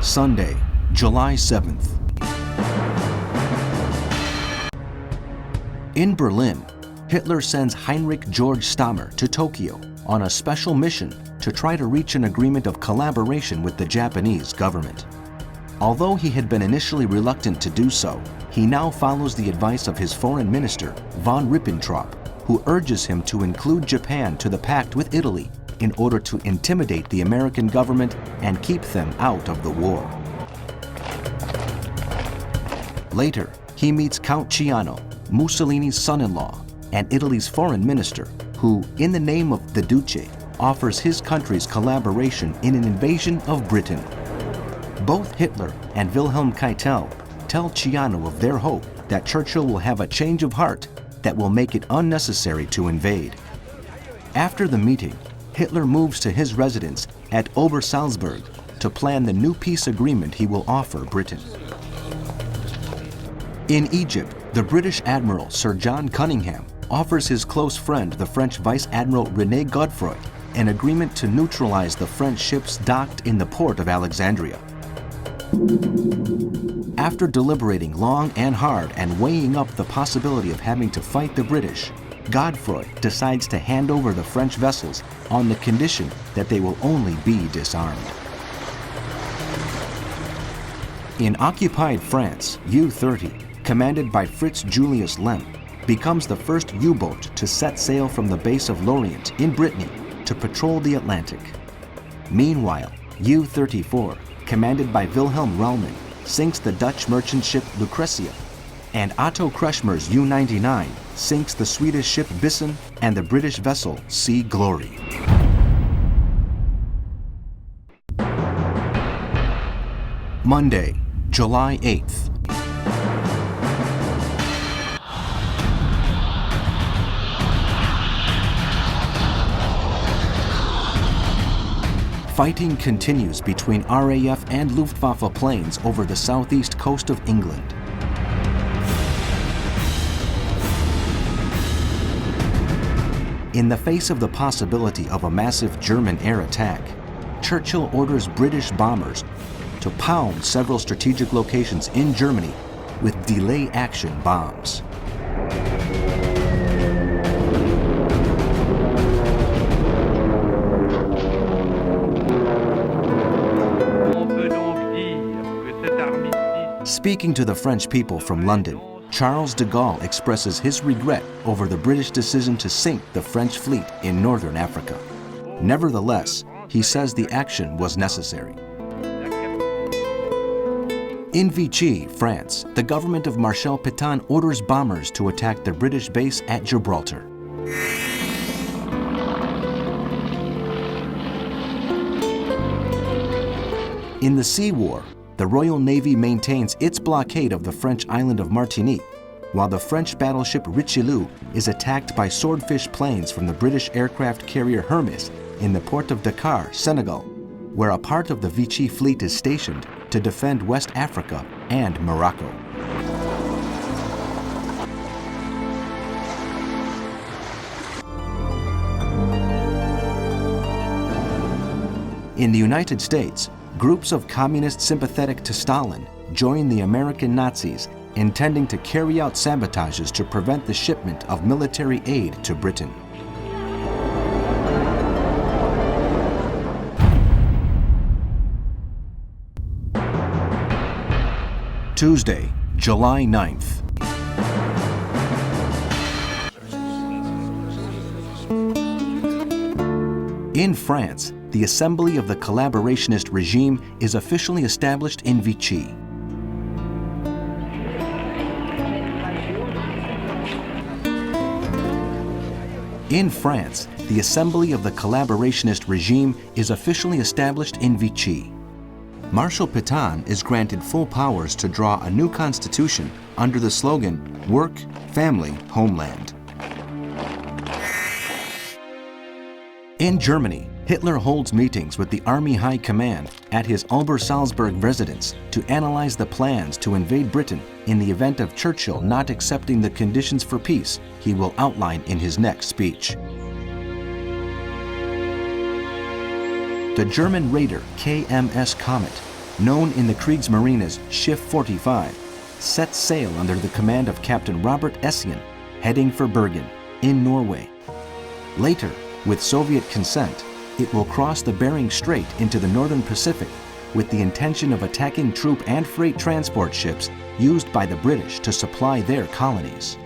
Sunday, July 7th. In Berlin, Hitler sends Heinrich Georg Stammer to Tokyo on a special mission to try to reach an agreement of collaboration with the Japanese government. Although he had been initially reluctant to do so, he now follows the advice of his foreign minister, von Ribbentrop, who urges him to include Japan to the pact with Italy in order to intimidate the American government and keep them out of the war. Later, he meets Count Ciano, Mussolini's son-in-law, and Italy's foreign minister, who, in the name of the Duce, offers his country's collaboration in an invasion of Britain. Both Hitler and Wilhelm Keitel tell Ciano of their hope that Churchill will have a change of heart that will make it unnecessary to invade. After the meeting, Hitler moves to his residence at Obersalzberg to plan the new peace agreement he will offer Britain. In Egypt, the British Admiral Sir John Cunningham offers his close friend, the French Vice Admiral René Godefroy, an agreement to neutralize the French ships docked in the port of Alexandria. After deliberating long and hard and weighing up the possibility of having to fight the British, Godefroy decides to hand over the French vessels on the condition that they will only be disarmed. In occupied France, U-30, commanded by Fritz Julius Lemp, becomes the first U-boat to set sail from the base of Lorient in Brittany to patrol the Atlantic. Meanwhile, U-34, commanded by Wilhelm Raumann, sinks the Dutch merchant ship Lucretia, and Otto Kretschmer's U-99 sinks the Swedish ship Bissen and the British vessel Sea Glory. Monday, July 8th. Fighting continues between RAF and Luftwaffe planes over the southeast coast of England. In the face of the possibility of a massive German air attack, Churchill orders British bombers to pound several strategic locations in Germany with delay action bombs. Speaking to the French people from London, Charles de Gaulle expresses his regret over the British decision to sink the French fleet in northern Africa. Nevertheless, he says the action was necessary. In Vichy, France, the government of Marshal Pétain orders bombers to attack the British base at Gibraltar. In the Sea War, the Royal Navy maintains its blockade of the French island of Martinique, while the French battleship Richelieu is attacked by swordfish planes from the British aircraft carrier Hermes in the port of Dakar, Senegal, where a part of the Vichy fleet is stationed to defend West Africa and Morocco. In the United States, groups of communists sympathetic to Stalin join the American Nazis, intending to carry out sabotages to prevent the shipment of military aid to Britain. Tuesday, July 9th. In France, the Assembly of the Collaborationist regime is officially established in Vichy. In France, the Assembly of the Collaborationist regime is officially established in Vichy. Marshal Pétain is granted full powers to draw a new constitution under the slogan, Work, Family, Homeland. In Germany, Hitler holds meetings with the Army High Command at his Obersalzberg residence to analyze the plans to invade Britain in the event of Churchill not accepting the conditions for peace he will outline in his next speech. The German raider KMS Comet known in the Kriegsmarine as Schiff 45, set sail under the command of Captain Robert Essien, heading for Bergen, in Norway. Later, with Soviet consent, it will cross the Bering Strait into the northern Pacific with the intention of attacking troop and freight transport ships used by the British to supply their colonies.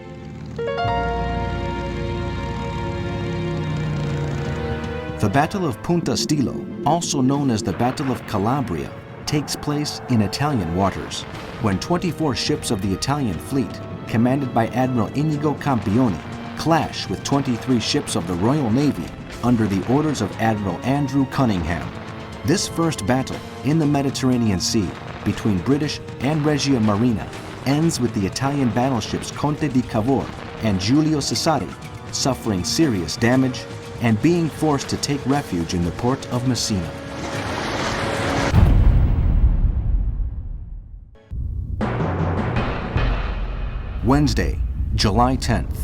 The Battle of Punta Stilo, also known as the Battle of Calabria, takes place in Italian waters, when 24 ships of the Italian fleet, commanded by Admiral Inigo Campioni, clash with 23 ships of the Royal Navy under the orders of Admiral Andrew Cunningham. This first battle in the Mediterranean Sea between British and Regia Marina ends with the Italian battleships Conte di Cavour and Giulio Cesare suffering serious damage and being forced to take refuge in the port of Messina. Wednesday, July 10th.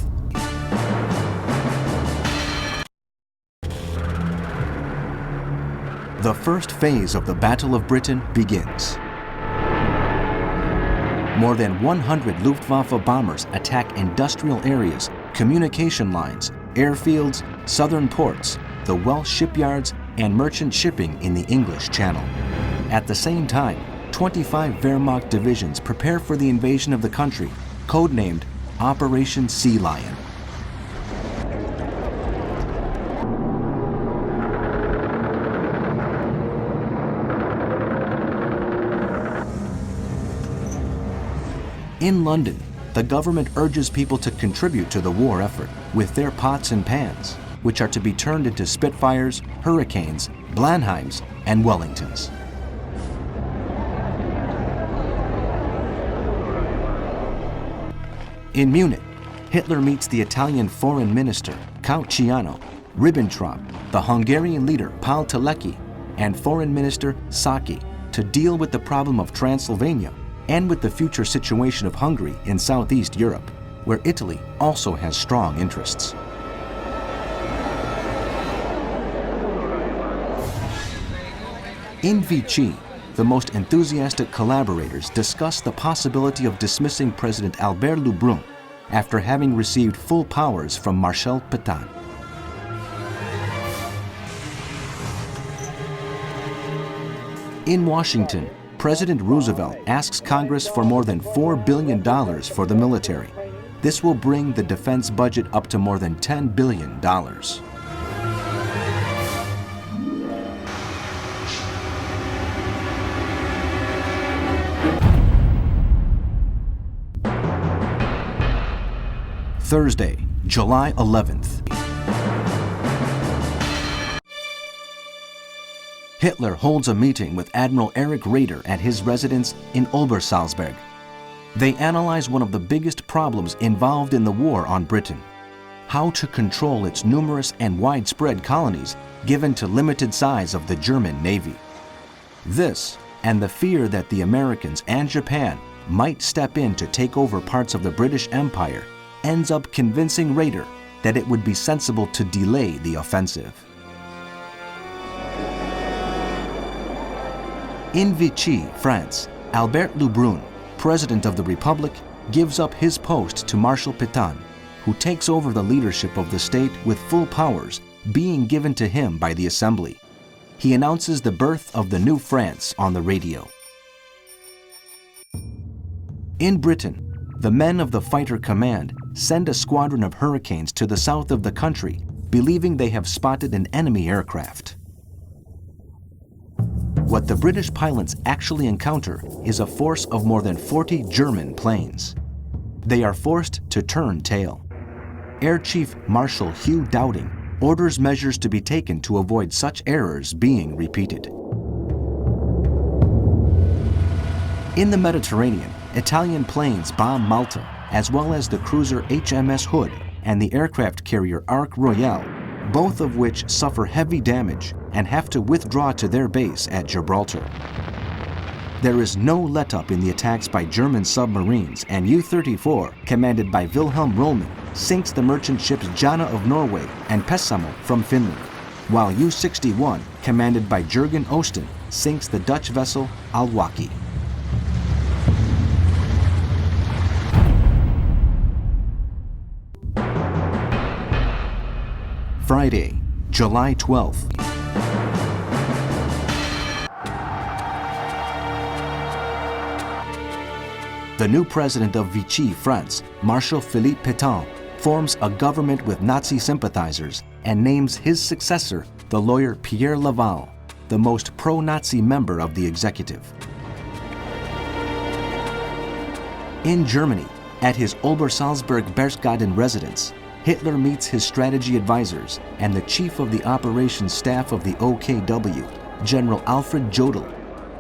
The first phase of the Battle of Britain begins. More than 100 Luftwaffe bombers attack industrial areas, communication lines, airfields, southern ports, the Welsh shipyards, and merchant shipping in the English Channel. At the same time, 25 Wehrmacht divisions prepare for the invasion of the country, codenamed Operation Sea Lion. In London, the government urges people to contribute to the war effort with their pots and pans, which are to be turned into Spitfires, Hurricanes, Blenheims, and Wellingtons. In Munich, Hitler meets the Italian foreign minister, Count Ciano, Ribbentrop, the Hungarian leader, Pál Teleki, and foreign minister, Sacchi, to deal with the problem of Transylvania and with the future situation of Hungary in Southeast Europe, where Italy also has strong interests. In Vichy, the most enthusiastic collaborators discuss the possibility of dismissing President Albert Lebrun after having received full powers from Marshal Pétain. In Washington, President Roosevelt asks Congress for more than $4 billion for the military. This will bring the defense budget up to more than $10 billion. Thursday, July 11th. Hitler holds a meeting with Admiral Erich Raeder at his residence in Obersalzberg. They analyze one of the biggest problems involved in the war on Britain: how to control its numerous and widespread colonies given to limited size of the German Navy. This, and the fear that the Americans and Japan might step in to take over parts of the British Empire, ends up convincing Raeder that it would be sensible to delay the offensive. In Vichy, France, Albert Lebrun, President of the Republic, gives up his post to Marshal Pétain, who takes over the leadership of the state with full powers being given to him by the Assembly. He announces the birth of the new France on the radio. In Britain, the men of the Fighter Command send a squadron of Hurricanes to the south of the country, believing they have spotted an enemy aircraft. What the British pilots actually encounter is a force of more than 40 German planes. They are forced to turn tail. Air Chief Marshal Hugh Dowding orders measures to be taken to avoid such errors being repeated. In the Mediterranean, Italian planes bomb Malta, as well as the cruiser HMS Hood and the aircraft carrier Ark Royal, both of which suffer heavy damage and have to withdraw to their base at Gibraltar. There is no let-up in the attacks by German submarines, and U-34, commanded by Wilhelm Rohlmann, sinks the merchant ships Jana of Norway and Pessamo from Finland, while U-61, commanded by Jürgen Osten, sinks the Dutch vessel Al-Waki. Friday, July 12th. The new president of Vichy France, Marshal Philippe Pétain, forms a government with Nazi sympathizers and names his successor, the lawyer Pierre Laval, the most pro-Nazi member of the executive. In Germany, at his Obersalzberg-Berchtesgaden residence, Hitler meets his strategy advisors and the chief of the operations staff of the OKW, General Alfred Jodl,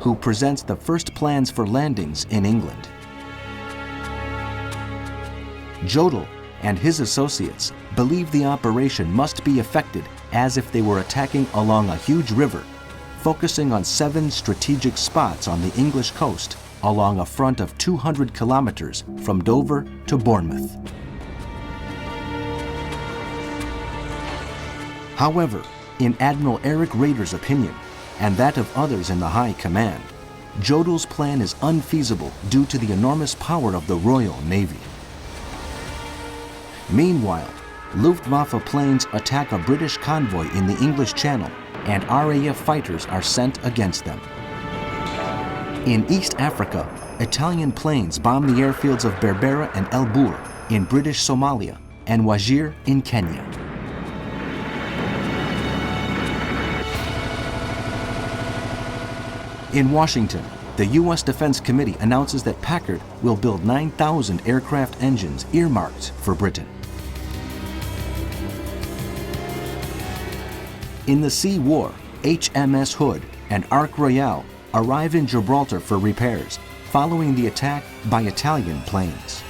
who presents the first plans for landings in England. Jodl and his associates believe the operation must be effected as if they were attacking along a huge river, focusing on 7 strategic spots on the English coast along a front of 200 kilometers from Dover to Bournemouth. However, in Admiral Eric Rader's opinion, and that of others in the High Command, Jodl's plan is unfeasible due to the enormous power of the Royal Navy. Meanwhile, Luftwaffe planes attack a British convoy in the English Channel, and RAF fighters are sent against them. In East Africa, Italian planes bomb the airfields of Berbera and El Bur in British Somalia and Wajir in Kenya. In Washington, the U.S. Defense Committee announces that Packard will build 9,000 aircraft engines earmarked for Britain. In the Sea War, HMS Hood and Ark Royale arrive in Gibraltar for repairs, following the attack by Italian planes.